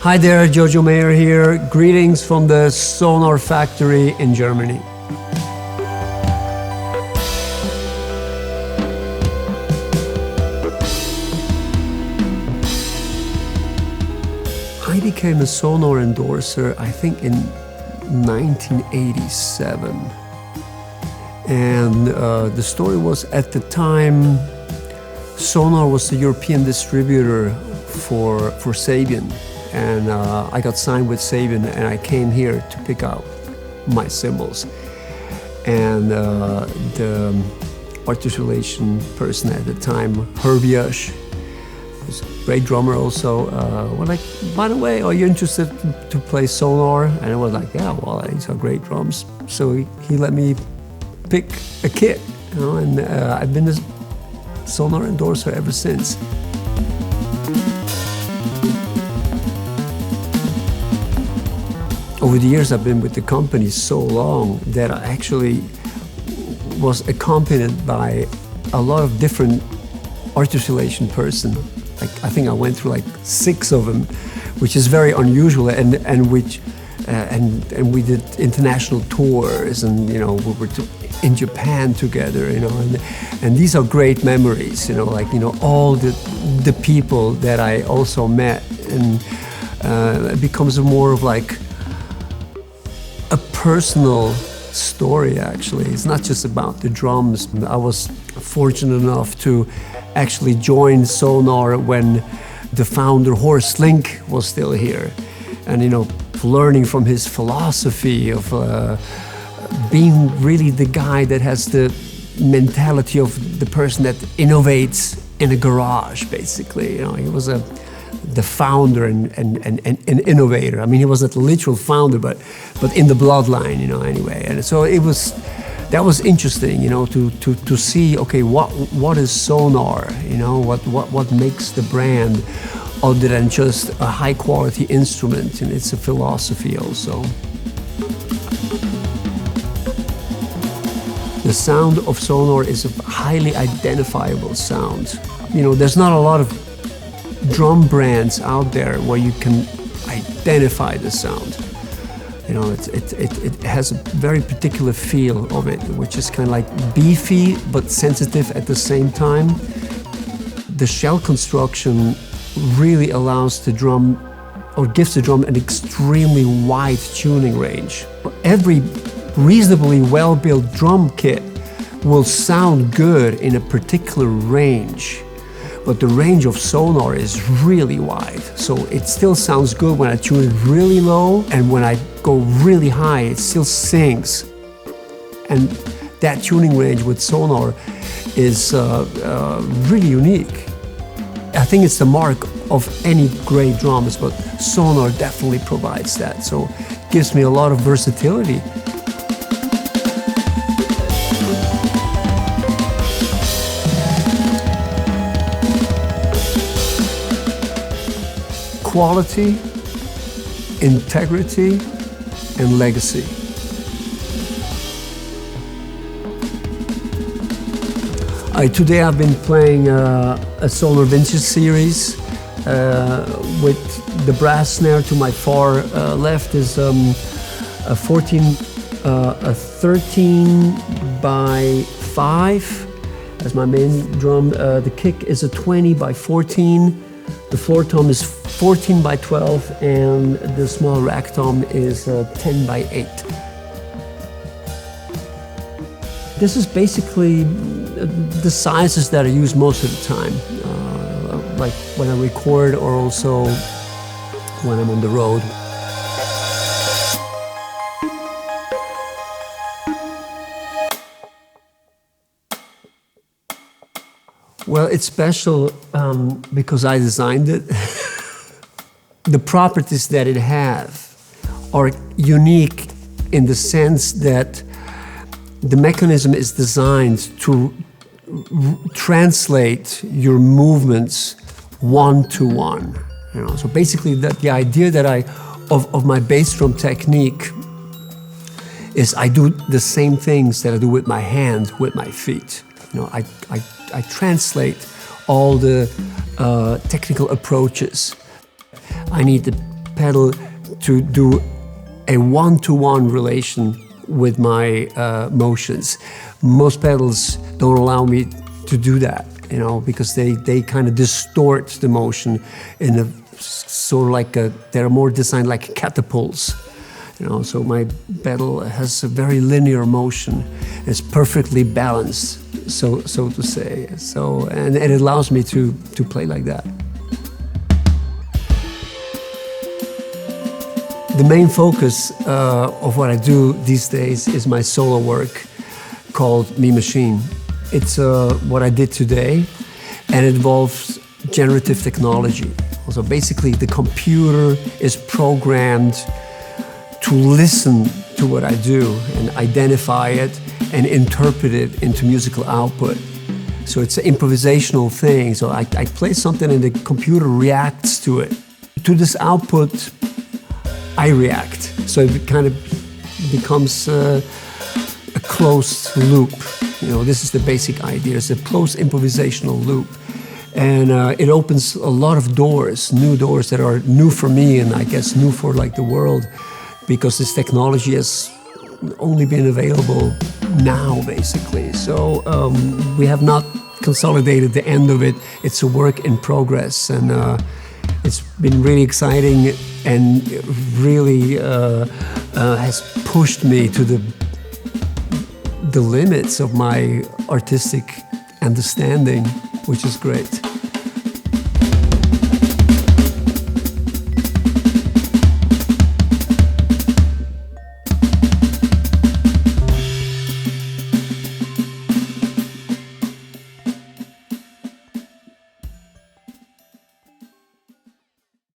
Hi there, Jojo Mayer here. Greetings from the SONOR factory in Germany. I became a SONOR endorser, I think in 1987. And the story was, at the time, SONOR was the European distributor for Sabian. And I got signed with Sabian, and I came here to pick out my cymbals. And the artist relation person at the time, Herbiash, was a great drummer also, was like, by the way, are you interested to play SONOR? And I was like, yeah, well, these are great drums. So he let me pick a kit, you know, and I've been a SONOR endorser ever since. Over the years, I've been with the company so long that I actually was accompanied by a lot of different artist relation person. Like, I think I went through like 6 of them, which is very unusual, and we did international tours, and you know, we were in Japan together, you know, and these are great memories, you know, like, you know, all the people that I also met, and it becomes more of like a personal story, actually. It's not just about the drums. I was fortunate enough to actually join SONOR when the founder, Horst Link, was still here. And, you know, learning from his philosophy of being really the guy that has the mentality of the person that innovates in a garage, basically. You know, he was the founder and innovator. I mean, he wasn't the literal founder, but in the bloodline, you know, anyway. And so that was interesting, you know, to see, okay, what is SONOR, you know, what makes the brand other than just a high quality instrument, and it's a philosophy also. The sound of SONOR is a highly identifiable sound. You know, there's not a lot of drum brands out there where you can identify the sound. You know, it has a very particular feel of it, which is kind of like beefy but sensitive at the same time. The shell construction really allows the drum, or gives the drum, an extremely wide tuning range. Every reasonably well-built drum kit will sound good in a particular range. But the range of SONOR is really wide, so it still sounds good when I tune it really low, and when I go really high, it still sings. And that tuning range with SONOR is really unique. I think it's the mark of any great drums, but SONOR definitely provides that, so it gives me a lot of versatility. Quality, integrity, and legacy. Today I've been playing a SONOR Vintage series with the brass snare. To my far left is a 13 by 5 as my main drum. The kick is a 20 by 14. The floor tom is 14 by 12, and the small rack tom is 10 by 8. This is basically the sizes that I use most of the time, like when I record, or also when I'm on the road. Well, it's special because I designed it. The properties that it has are unique in the sense that the mechanism is designed to translate your movements one-to-one. You know, so basically, the idea that of my bass drum technique is I do the same things that I do with my hand, with my feet. You know, I translate all the technical approaches. I need the pedal to do a one-to-one relation with my motions. Most pedals don't allow me to do that, you know, because they kind of distort the motion in a sort of like they're more designed like catapults, you know. So my pedal has a very linear motion. It's perfectly balanced, so to say. So and it allows me to play like that. The main focus of what I do these days is my solo work called Me Machine. It's what I did today, and it involves generative technology. So basically the computer is programmed to listen to what I do and identify it and interpret it into musical output. So it's an improvisational thing. So I play something and the computer reacts to it. To this output, I react. So it kind of becomes a closed loop. You know, this is the basic idea. It's a closed improvisational loop. And it opens a lot of doors, new doors that are new for me and I guess new for like the world, because this technology has only been available now, basically. So we have not consolidated the end of it. It's a work in progress, and it's been really exciting and really has pushed me to the limits of my artistic understanding, which is great.